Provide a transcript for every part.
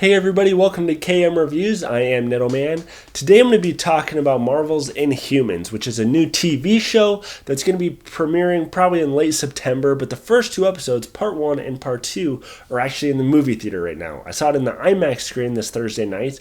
Hey everybody, welcome to KM Reviews. I am Niddleman. Today I'm going to be talking about Marvel's Inhumans, which is a new TV show that's going to be premiering probably in late September, but the first two episodes, part 1 and part 2, are actually in the movie theater right now. I saw it in the IMAX screen this Thursday night,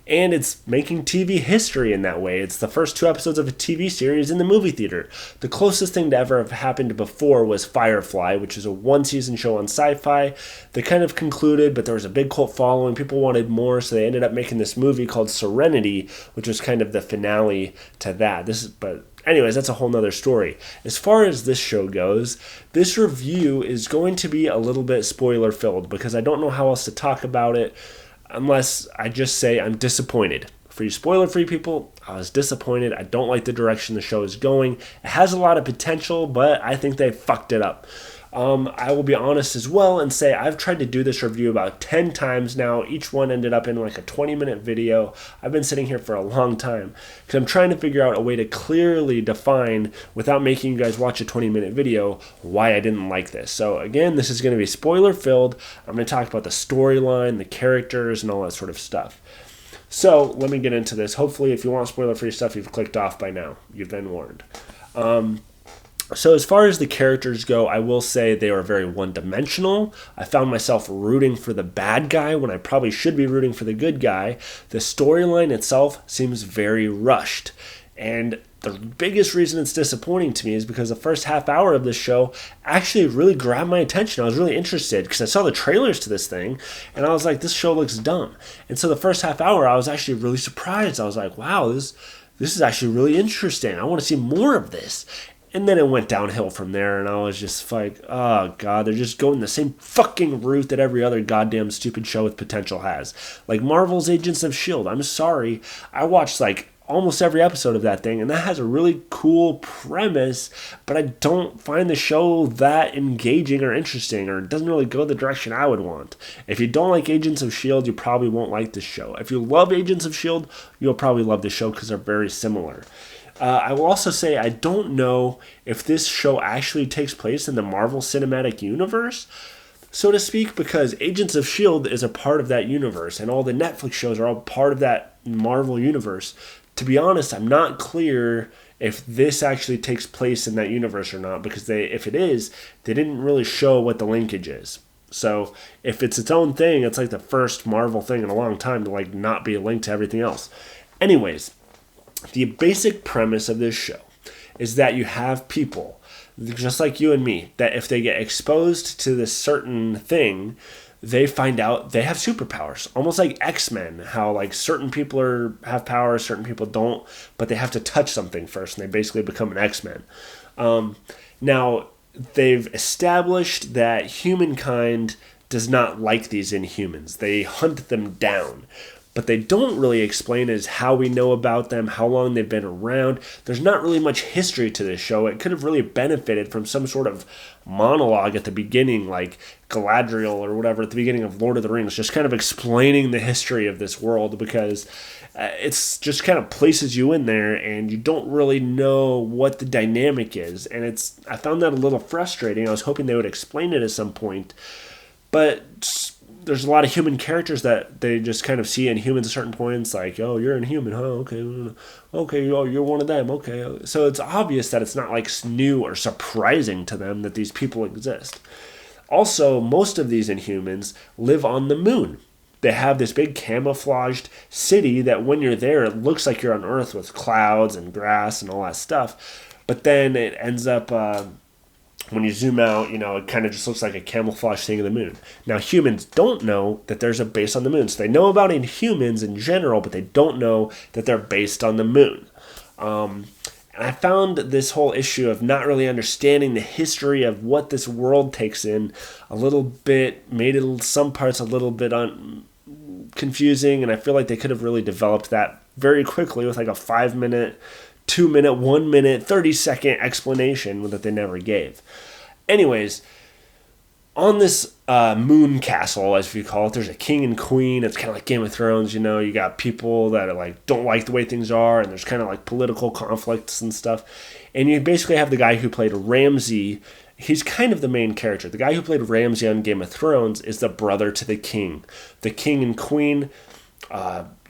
and it's making TV history in that way. It's the first two episodes of a TV series in the movie theater. The closest thing to ever have happened before was Firefly, which is a one-season show on Sci-Fi that kind of concluded, but there was a big cult following. People wanted more, so they ended up making this movie called Serenity, which was kind of the finale to that. But anyways, that's a whole nother story. As far as this show goes, this review is going to be a little bit spoiler-filled because I don't know how else to talk about it unless I just say I'm disappointed. For you spoiler-free people, I was disappointed. I don't like the direction the show is going. It has a lot of potential, but I think they fucked it up. I will be honest as well and say I've tried to do this review about 10 times now. Each one ended up in like a 20-minute video. I've been sitting here for a long time because I'm trying to figure out a way to clearly define, without making you guys watch a 20-minute video, why I didn't like this. So again, this is going to be spoiler-filled. I'm going to talk about the storyline, the characters, and all that sort of stuff. So let me get into this. Hopefully, if you want spoiler-free stuff, you've clicked off by now. You've been warned. So as far as the characters go, I will say they are very one-dimensional. I found myself rooting for the bad guy when I probably should be rooting for the good guy. The storyline itself seems very rushed. And the biggest reason it's disappointing to me is because the first half hour of this show actually really grabbed my attention. I was really interested because I saw the trailers to this thing and I was like, this show looks dumb. And so the first half hour, I was actually really surprised. I was like, wow, this is actually really interesting. I want to see more of this. And then it went downhill from there, and I was just like, oh, God, they're just going the same fucking route that every other goddamn stupid show with potential has. Like Marvel's Agents of S.H.I.E.L.D. I'm sorry. I watched, like, almost every episode of that thing, and that has a really cool premise, but I don't find the show that engaging or interesting, or it doesn't really go the direction I would want. If you don't like Agents of S.H.I.E.L.D., you probably won't like this show. If you love Agents of S.H.I.E.L.D., you'll probably love the show because they're very similar. I will also say I don't know if this show actually takes place in the Marvel Cinematic Universe, so to speak, because Agents of S.H.I.E.L.D. is a part of that universe, and all the Netflix shows are all part of that Marvel universe. To be honest, I'm not clear if this actually takes place in that universe or not, because if it is, they didn't really show what the linkage is. So if it's its own thing, it's like the first Marvel thing in a long time to like not be linked to everything else. Anyways, the basic premise of this show is that you have people, just like you and me, that if they get exposed to this certain thing, they find out they have superpowers. Almost like X-Men, how like certain people have powers, certain people don't, but they have to touch something first, and they basically become an X-Men. Now, they've established that humankind does not like these Inhumans. They hunt them down. But they don't really explain is how we know about them, how long they've been around. There's not really much history to this show. It could have really benefited from some sort of monologue at the beginning, like Galadriel or whatever, at the beginning of Lord of the Rings, just kind of explaining the history of this world, because it's just kind of places you in there and you don't really know what the dynamic is. And I found that a little frustrating. I was hoping they would explain it at some point. But there's a lot of human characters that they just kind of see in humans at certain points, like, oh, you're Inhuman, huh? Okay, oh, you're one of them, okay. So it's obvious that it's not like new or surprising to them that these people exist. Also, most of these Inhumans live on the moon. They have this big camouflaged city that when you're there, it looks like you're on Earth with clouds and grass and all that stuff. But then it ends up when you zoom out, it kind of just looks like a camouflage thing of the moon. Now, humans don't know that there's a base on the moon. So they know about Inhumans in general, but they don't know that they're based on the moon. And I found this whole issue of not really understanding the history of what this world takes in a little bit, made it some parts a little bit confusing, and I feel like they could have really developed that very quickly with like a 5-minute, 2-minute, 1-minute, 30-second explanation that they never gave. Anyways, on this moon castle, as we call it, there's a king and queen. It's kind of like Game of Thrones, you got people that are like don't like the way things are, and there's kind of like political conflicts and stuff. And you basically have the guy who played Ramsay He's kind of the main character. The guy who played Ramsay on Game of Thrones is the brother to the king. The king and queen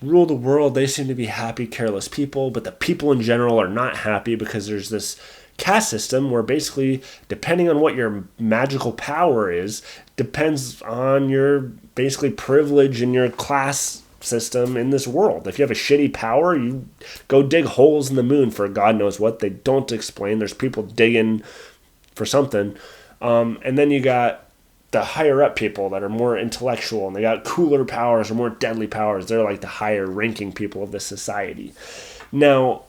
rule the world. They seem to be happy, careless people, but the people in general are not happy because there's this caste system where basically, depending on what your magical power is, depends on your basically privilege and your class system in this world. If you have a shitty power, you go dig holes in the moon for God knows what. They don't explain. There's people digging for something. And then you got the higher up people that are more intellectual and they got cooler powers or more deadly powers. They're like the higher ranking people of the society. Now,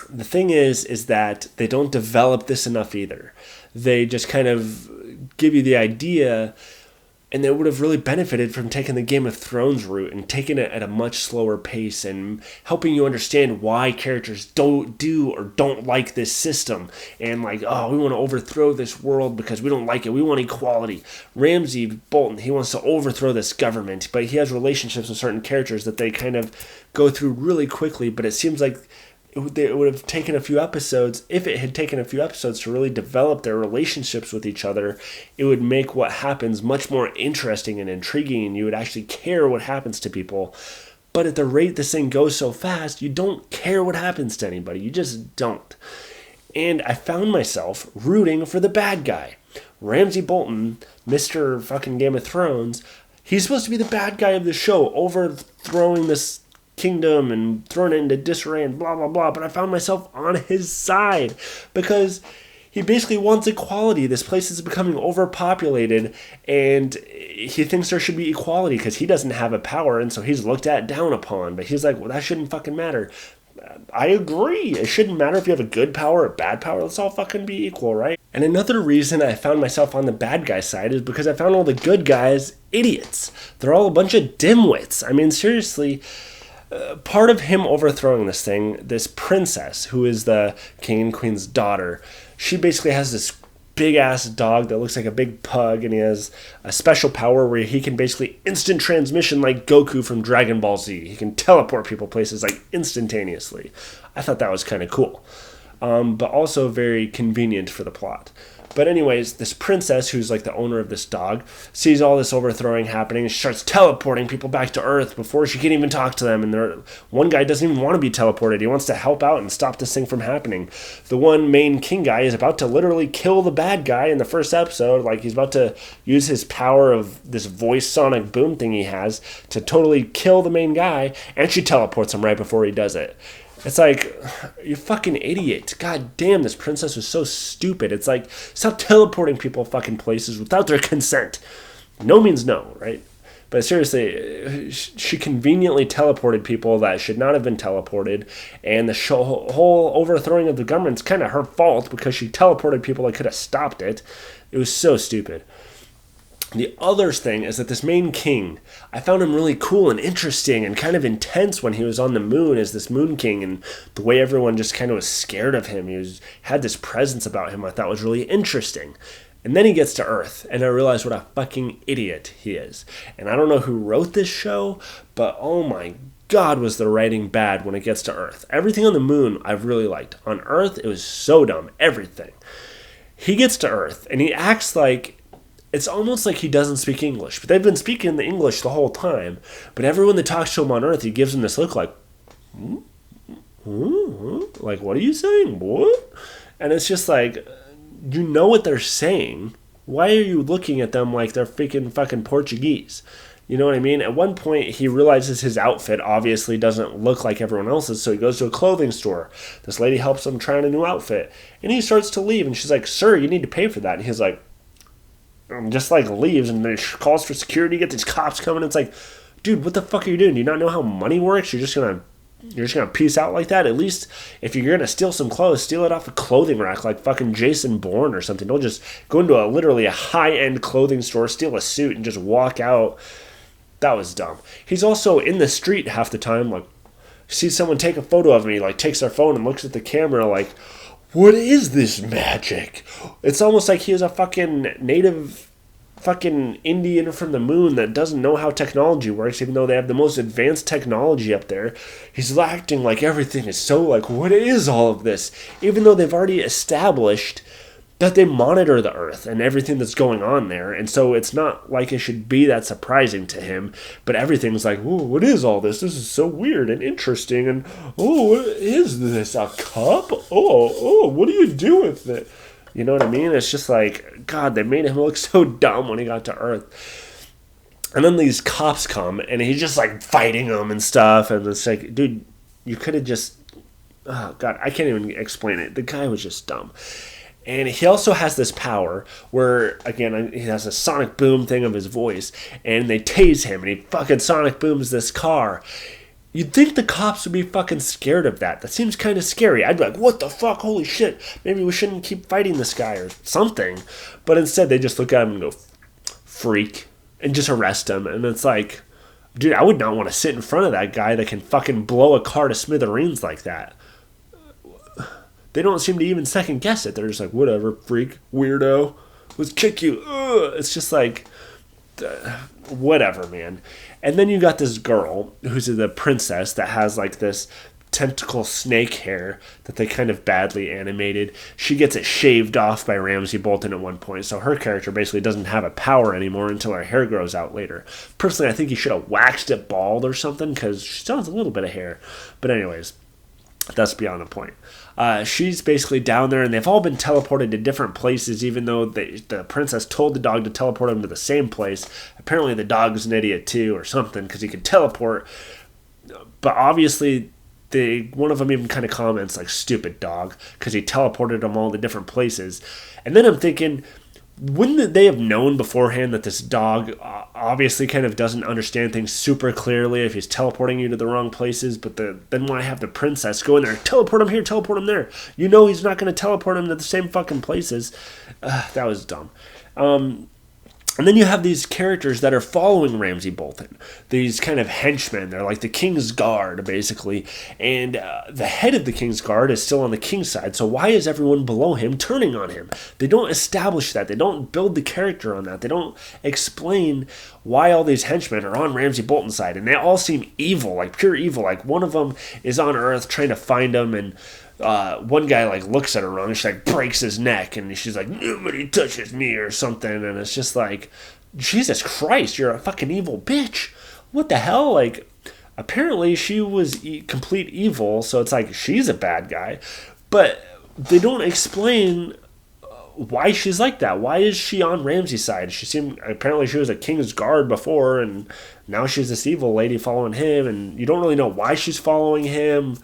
the thing is that they don't develop this enough either. They just kind of give you the idea, and they would have really benefited from taking the Game of Thrones route and taking it at a much slower pace and helping you understand why characters don't do or don't like this system. And like, oh, we want to overthrow this world because we don't like it. We want equality. Ramsay Bolton, he wants to overthrow this government, but he has relationships with certain characters that they kind of go through really quickly. But it seems like it would have taken a few episodes. If it had taken a few episodes to really develop their relationships with each other, it would make what happens much more interesting and intriguing, and you would actually care what happens to people. But at the rate this thing goes so fast, you don't care what happens to anybody. You just don't. And I found myself rooting for the bad guy. Ramsay Bolton, Mr. fucking Game of Thrones, he's supposed to be the bad guy of the show, overthrowing this kingdom and thrown it into disarray and blah blah blah, but I found myself on his side because he basically wants equality. This place is becoming overpopulated and he thinks there should be equality because he doesn't have a power, and so he's looked at down upon. But he's like, well, that shouldn't fucking matter. I agree. It shouldn't matter if you have a good power or bad power. Let's all fucking be equal, right? And another reason I found myself on the bad guy side is because I found all the good guys idiots. They're all a bunch of dimwits. I mean, seriously, part of him overthrowing this thing, this princess, who is the king and queen's daughter, she basically has this big-ass dog that looks like a big pug, and he has a special power where he can basically instant transmission like Goku from Dragon Ball Z. He can teleport people places like instantaneously. I thought that was kind of cool, but also very convenient for the plot. But anyways, this princess, who's like the owner of this dog, sees all this overthrowing happening and she starts teleporting people back to Earth before she can even talk to them. And one guy doesn't even want to be teleported. He wants to help out and stop this thing from happening. The one main king guy is about to literally kill the bad guy in the first episode. Like, he's about to use his power of this voice sonic boom thing he has to totally kill the main guy, and she teleports him right before he does it. It's like, you fucking idiot. God damn, this princess was so stupid. It's like, stop teleporting people fucking places without their consent. No means no, right? But seriously, she conveniently teleported people that should not have been teleported, and the whole overthrowing of the government's kind of her fault because she teleported people that could have stopped it. It was so stupid. The other thing is that this main king, I found him really cool and interesting and kind of intense when he was on the moon as this moon king, and the way everyone just kind of was scared of him. Had this presence about him I thought was really interesting. And then he gets to Earth, and I realized what a fucking idiot he is. And I don't know who wrote this show, but oh my God, was the writing bad when it gets to Earth. Everything on the moon I've really liked. On Earth, it was so dumb. Everything. He gets to Earth, and he acts like, it's almost like he doesn't speak English. But they've been speaking the English the whole time. But everyone that talks to him on Earth, he gives them this look like, like, what are you saying? What? And it's just like, you know what they're saying. Why are you looking at them like they're freaking fucking Portuguese? You know what I mean? At one point, he realizes his outfit obviously doesn't look like everyone else's, so he goes to a clothing store. This lady helps him try on a new outfit. And he starts to leave, and she's like, sir, you need to pay for that. And he's like, just like leaves, and then calls for security, get these cops coming. It's like, dude, what the fuck are you doing? Do you not know how money works? You're just gonna peace out like that? At least if you're gonna steal some clothes, steal it off a clothing rack like fucking Jason Bourne or something. Don't just go into literally a high-end clothing store, steal a suit, and just walk out. That was dumb. He's also in the street half the time, like, sees someone take a photo of me, like takes their phone and looks at the camera like, what is this magic? It's almost like he is a fucking native fucking Indian from the moon that doesn't know how technology works, even though they have the most advanced technology up there. He's acting like everything is so like, what is all of this? Even though they've already established that they monitor the Earth and everything that's going on there. And so it's not like it should be that surprising to him. But everything's like, "Ooh, what is all this? This is so weird and interesting. And, oh, what is this? A cup? Oh, what do you do with it?" You know what I mean? It's just like, God, they made him look so dumb when he got to Earth. And then these cops come, and he's just like fighting them and stuff. And it's like, dude, you could have just... Oh, God, I can't even explain it. The guy was just dumb. And he also has this power where, again, he has a sonic boom thing of his voice, and they tase him, and he fucking sonic booms this car. You'd think the cops would be fucking scared of that. That seems kind of scary. I'd be like, what the fuck? Holy shit. Maybe we shouldn't keep fighting this guy or something. But instead, they just look at him and go, freak, and just arrest him. And it's like, dude, I would not want to sit in front of that guy that can fucking blow a car to smithereens like that. They don't seem to even second guess it. They're just like, whatever, freak, weirdo, let's kick you. Ugh. It's just like, whatever, man. And then you got this girl who's the princess that has like this tentacle snake hair that they kind of badly animated. She gets it shaved off by Ramsay Bolton at one point, so her character basically doesn't have a power anymore until her hair grows out later. Personally, I think he should have waxed it bald or something because she still has a little bit of hair. But anyways, that's beyond the point. She's basically down there, and they've all been teleported to different places, even though the princess told the dog to teleport them to the same place. Apparently the dog's an idiot too, or something, because he can teleport. But obviously, one of them even kind of comments, like, stupid dog, because he teleported them all to different places. And then I'm thinking, wouldn't they have known beforehand that this dog obviously kind of doesn't understand things super clearly if he's teleporting you to the wrong places? But then why have the princess go in there, teleport him here, teleport him there? You know he's not going to teleport him to the same fucking places. That was dumb. And then you have these characters that are following Ramsay Bolton. These kind of henchmen. They're like the King's Guard, basically. And the head of the King's Guard is still on the King's side. So why is everyone below him turning on him? They don't establish that. They don't build the character on that. They don't explain why all these henchmen are on Ramsay Bolton's side. And they all seem evil, like pure evil. Like one of them is on Earth trying to find him, and one guy like looks at her wrong and she like breaks his neck, and she's like, nobody touches me or something. And it's just like, Jesus Christ, you're a fucking evil bitch. What the hell? Like, apparently she was complete evil, so it's like she's a bad guy, but they don't explain why she's like that. Why is she on Ramsay's side? Apparently she was a King's Guard before, and now she's this evil lady following him, and you don't really know why she's following him.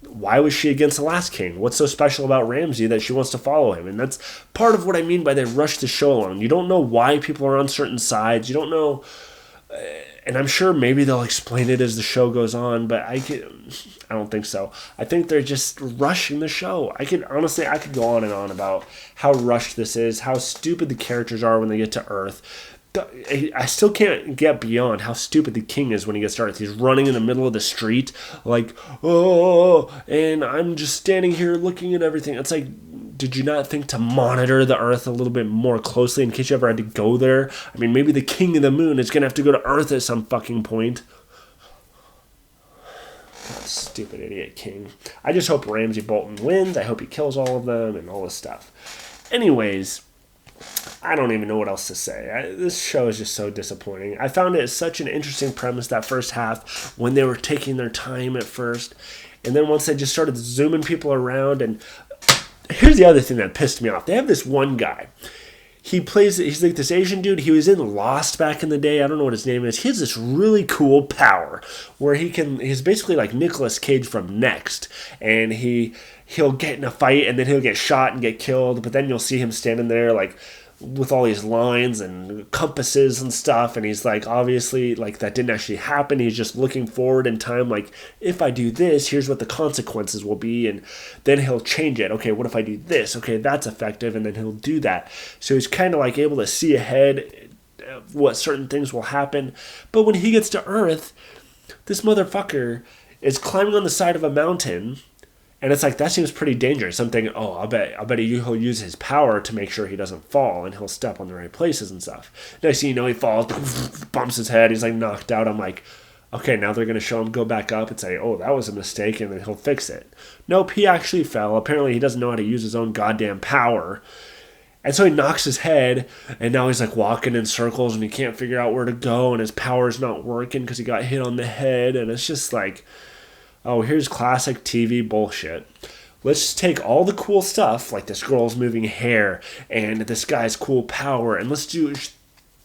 Why was she against the last king? What's so special about Ramsay that she wants to follow him? And that's part of what I mean by they rush the show along. You don't know why people are on certain sides. You don't know, and I'm sure maybe they'll explain it as the show goes on, but I don't think so. I think they're just rushing the show. I could go on and on about how rushed this is, how stupid the characters are when they get to Earth. I still can't get beyond how stupid the king is when he gets to Earth. He's running in the middle of the street, like, oh, and I'm just standing here looking at everything. It's like, did you not think to monitor the Earth a little bit more closely in case you ever had to go there? I mean, maybe the king of the moon is going to have to go to Earth at some fucking point. Stupid idiot king. I just hope Ramsay Bolton wins. I hope he kills all of them and all this stuff. Anyways, I don't even know what else to say. This show is just so disappointing. I found it such an interesting premise, that first half, when they were taking their time at first. And then once they just started zooming people around. And here's the other thing that pissed me off. They have this one guy. He's like this Asian dude. He was in Lost back in the day. I don't know what his name is. He has this really cool power where he's basically like Nicolas Cage from Next. And he'll get in a fight and then he'll get shot and get killed. But then you'll see him standing there like with all these lines and compasses and stuff, and he's like, obviously, like, that didn't actually happen. He's just looking forward in time, like, if I do this, here's what the consequences will be, and then he'll change it. Okay, what if I do this? Okay, that's effective, and then he'll do that. So he's kind of like able to see ahead what certain things will happen. But when he gets to Earth, this motherfucker is climbing on the side of a mountain. And it's like, that seems pretty dangerous. I'm thinking, oh, I bet he'll use his power to make sure he doesn't fall and he'll step on the right places and stuff. Next thing you know, he falls, bumps his head, he's like knocked out. I'm like, okay, now they're going to show him go back up and say, oh, that was a mistake, and then he'll fix it. Nope, he actually fell. Apparently he doesn't know how to use his own goddamn power. And so he knocks his head, and now he's like walking in circles, and he can't figure out where to go, and his power's not working because he got hit on the head, and it's just like, oh, here's classic TV bullshit. Let's just take all the cool stuff, like this girl's moving hair, and this guy's cool power, and let's do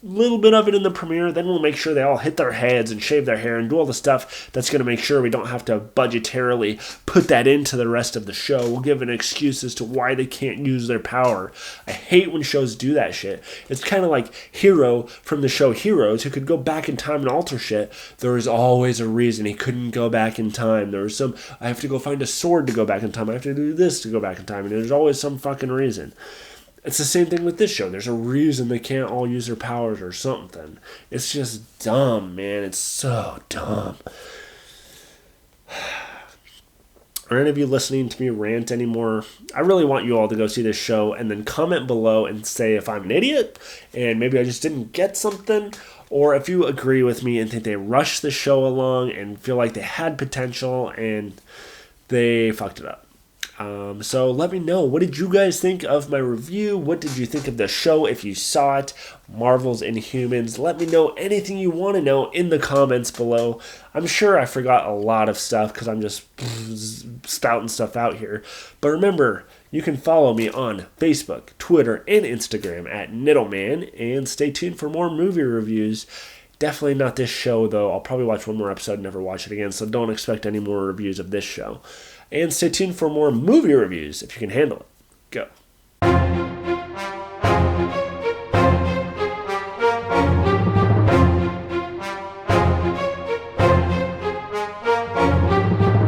little bit of it in the premiere, then we'll make sure they all hit their heads and shave their hair and do all the stuff that's going to make sure we don't have to budgetarily put that into the rest of the show. We'll give an excuse as to why they can't use their power. I hate when shows do that shit. It's kind of like Hero from the show Heroes, who could go back in time and alter shit. There was always a reason he couldn't go back in time. There was some, I have to go find a sword to go back in time. I have to do this to go back in time. And there's always some fucking reason. It's the same thing with this show. There's a reason they can't all use their powers or something. It's just dumb, man. It's so dumb. Are any of you listening to me rant anymore? I really want you all to go see this show and then comment below and say if I'm an idiot and maybe I just didn't get something, or if you agree with me and think they rushed the show along and feel like they had potential and they fucked it up. So let me know, what did you guys think of my review? What did you think of the show if you saw it? Marvel's Inhumans. Let me know anything you want to know in the comments below. I'm sure I forgot a lot of stuff because I'm just spouting stuff out here. But remember, you can follow me on Facebook, Twitter, and Instagram at Niddleman, and stay tuned for more movie reviews. Definitely not this show, though. I'll probably watch one more episode and never watch it again, so don't expect any more reviews of this show. And stay tuned for more movie reviews if you can handle it. Go.